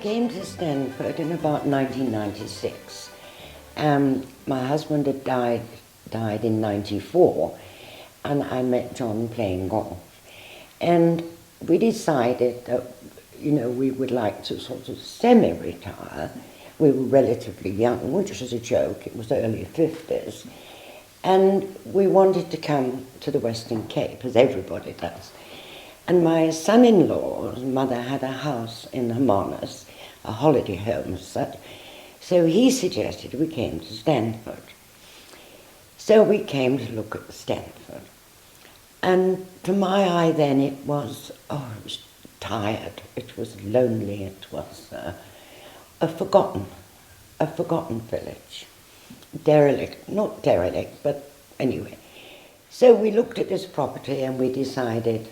came to Stanford in about 1996. My husband had died in 94, and I met John playing golf. And we decided that, we would like to sort of semi-retire. We were relatively young, which was a joke. It was the early 50s. And we wanted to come to the Western Cape, as everybody does. And my son-in-law's mother had a house in Hermanus, a holiday home as such. So he suggested we came to Stanford. So we came to look at Stanford. And to my eye then it was tired, it was lonely, it was a forgotten village. Derelict, not derelict, but anyway. So we looked at this property and we decided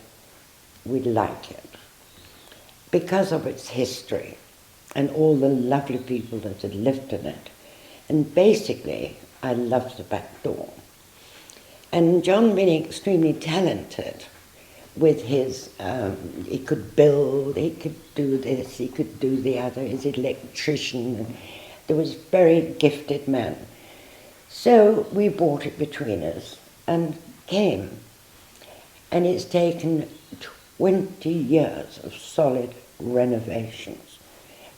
we'd like it because of its history and all the lovely people that had lived in it. And basically, I loved the back door. And John being extremely talented with his, he could build, he could do this, he could do the other, he's an electrician, and he was a very gifted man. So we bought it between us and came. And it's taken 20 years of solid renovations.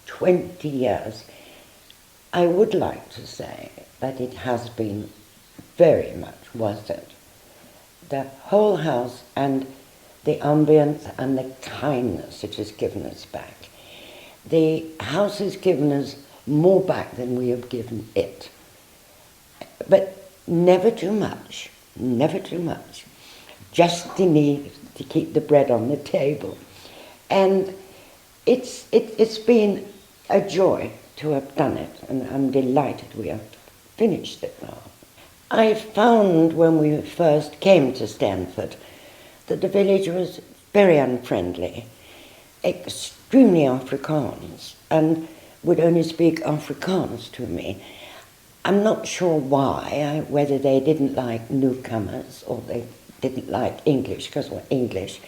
20 years. I would like to say that it has been very much worth it. The whole house and the ambience and the kindness it has given us back. The house has given us more back than we have given it. But never too much, never too much. Just the need to keep the bread on the table. And it's been a joy to have done it, and I'm delighted we have finished it now. I found when we first came to Stanford that the village was very unfriendly, extremely Afrikaans, and would only speak Afrikaans to me. I'm not sure why, whether they didn't like newcomers or they didn't like English, because we're English.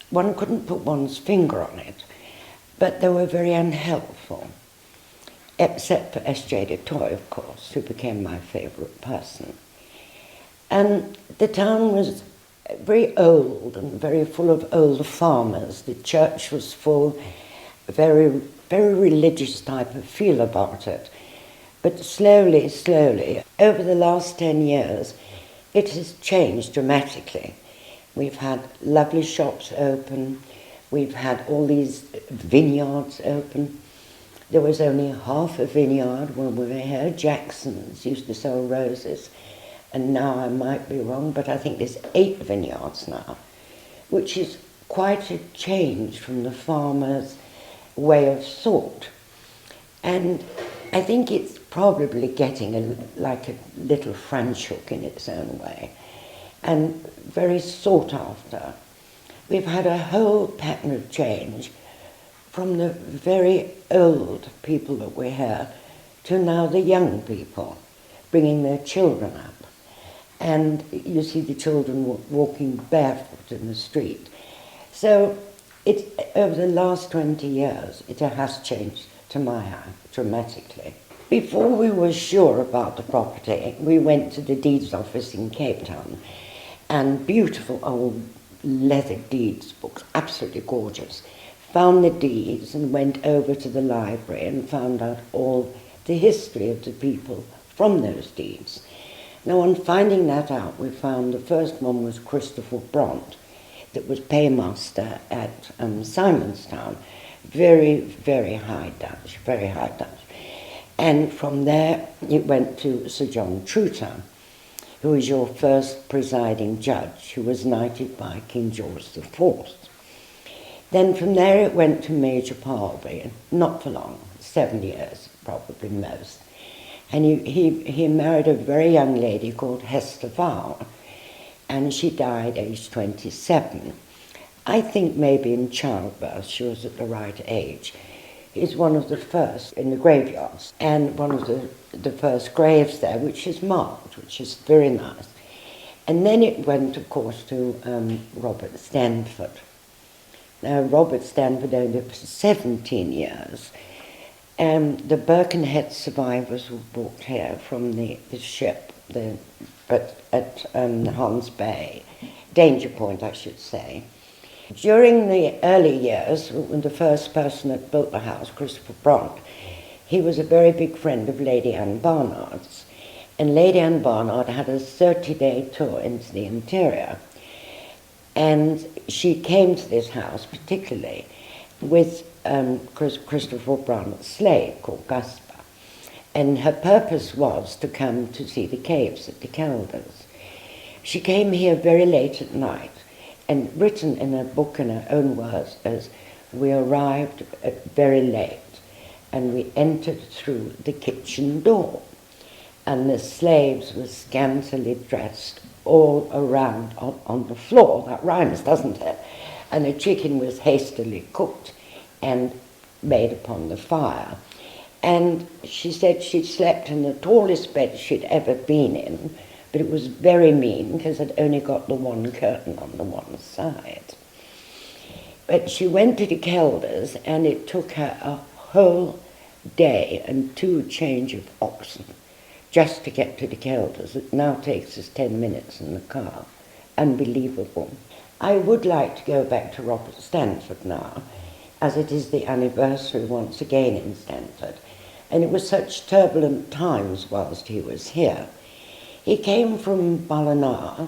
One couldn't put one's finger on it, but they were very unhelpful, except for S.J. de Toy, of course, who became my favourite person. And the town was very old and very full of old farmers. The church was full, very, very religious type of feel about it. But slowly, over the last 10 years, it has changed dramatically. We've had lovely shops open, we've had all these vineyards open. There was only half a vineyard when we were here. Jackson's used to sell roses, and now I might be wrong, but I think there's 8 vineyards now, which is quite a change from the farmer's way of thought. And I think it's probably getting like a little Franschhoek in its own way, and very sought after. We've had a whole pattern of change from the very old people that were here to now the young people bringing their children up. And you see the children walking barefoot in the street. So over the last 20 years, it has changed to my eye dramatically. Before we were sure about the property, we went to the deeds office in Cape Town, and beautiful old leather deeds books, absolutely gorgeous. Found the deeds and went over to the library and found out all the history of the people from those deeds. Now, on finding that out, we found the first one was Christopher Bront, that was paymaster at Simonstown. Very, very high Dutch, very high Dutch. And from there, it went to Sir John Truter, who was your first presiding judge, who was knighted by King George IV. Then from there it went to Major Parlby, not for long, 7 years, probably most. And he married a very young lady called Hester Vow, and she died aged 27. I think maybe in childbirth she was at the right age. He's one of the first in the graveyards, and one of the first graves there, which is marked, which is very nice. And then it went, of course, to Robert Stanford, Robert Stanford owned it for 17 years. The Birkenhead survivors were brought here from the ship at Hans Bay, Danger Point, I should say. During the early years, when the first person that built the house, Christopher Bront, he was a very big friend of Lady Anne Barnard's. And Lady Anne Barnard had a 30-day tour into the interior. And she came to this house particularly with Christopher Bront's slave called Gaspar. And her purpose was to come to see the caves at the Kelders. She came here very late at night and written in a book in her own words as, "We arrived very late and we entered through the kitchen door. And the slaves were scantily dressed all around on the floor." That rhymes, doesn't it? And the chicken was hastily cooked and made upon the fire. And she said she'd slept in the tallest bed she'd ever been in, but it was very mean because it only got the one curtain on the one side. But she went to the Kelders, and it took her a whole day and 2 change of oxen just to get to the Kelders. It now takes us 10 minutes in the car. Unbelievable. I would like to go back to Robert Stanford now, as it is the anniversary once again in Stanford, and it was such turbulent times whilst he was here. He came from Ballina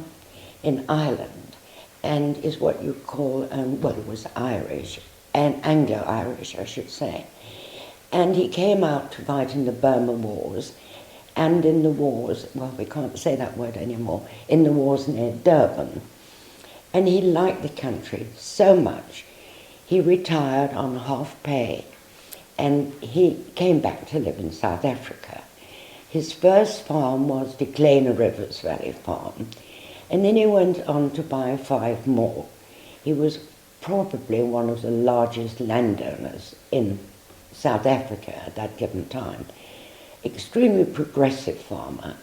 in Ireland, and is what you call, well, it was Irish, and Anglo-Irish, I should say. And he came out to fight in the Burma Wars, and in the wars, well, we can't say that word anymore, in the wars near Durban. And he liked the country so much, he retired on half pay, and he came back to live in South Africa. His first farm was the Kleine Rivers Valley farm, and then he went on to buy 5 more. He was probably one of the largest landowners in South Africa at that given time. Extremely progressive farmer.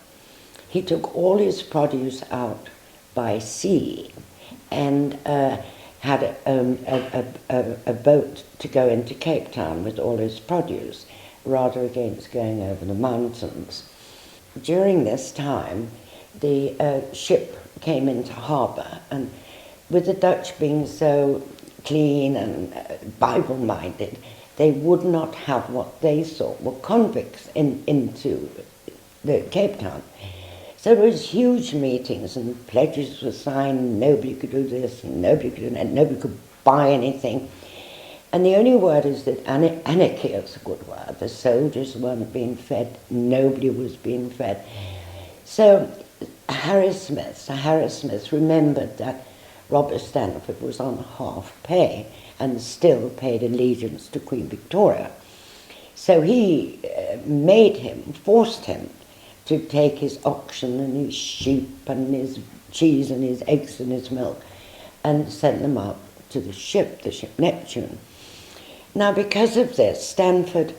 He took all his produce out by sea and had a boat to go into Cape Town with all his produce, rather against going over the mountains. During this time, the ship came into harbour, and with the Dutch being so clean and Bible-minded, they would not have what they thought were convicts into the Cape Town. So there was huge meetings and pledges were signed, nobody could do this and nobody could do that, nobody could buy anything. And the only word is that anarchy is a good word. The soldiers weren't being fed, nobody was being fed. So Sir Harris Smith remembered that Robert Stanford was on half pay and still paid allegiance to Queen Victoria. So he forced him to take his oxen and his sheep and his cheese and his eggs and his milk and send them up to the ship Neptune. Now, because of this, Stanford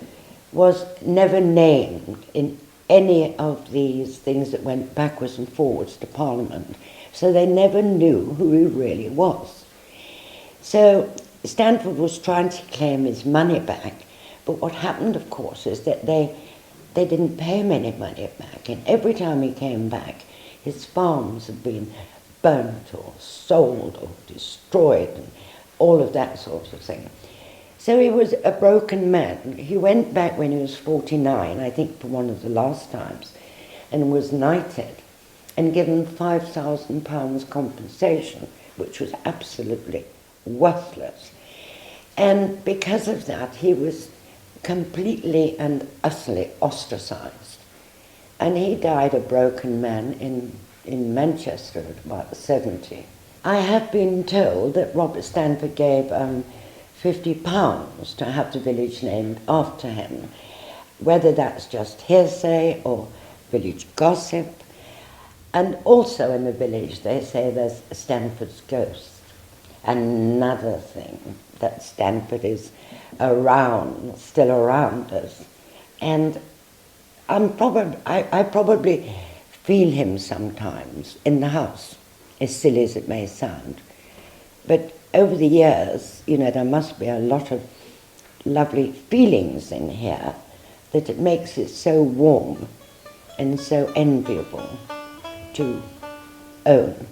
was never named in any of these things that went backwards and forwards to Parliament, so they never knew who he really was. So Stanford was trying to claim his money back, but what happened, of course, is that they didn't pay him any money back, and every time he came back, his farms had been burnt or sold or destroyed and all of that sort of thing. So he was a broken man. He went back when he was 49, I think for one of the last times, and was knighted and given £5,000 compensation, which was absolutely worthless. And because of that, he was completely and utterly ostracized. And he died a broken man in Manchester at about 70. I have been told that Robert Stanford gave £50 to have the village named after him, whether that's just hearsay or village gossip. And also in the village they say there's Stanford's ghost. Another thing, that Stanford is around, still around us. And I probably feel him sometimes in the house, as silly as it may sound. But over the years, you know, there must be a lot of lovely feelings in here that it makes it so warm and so enviable to own.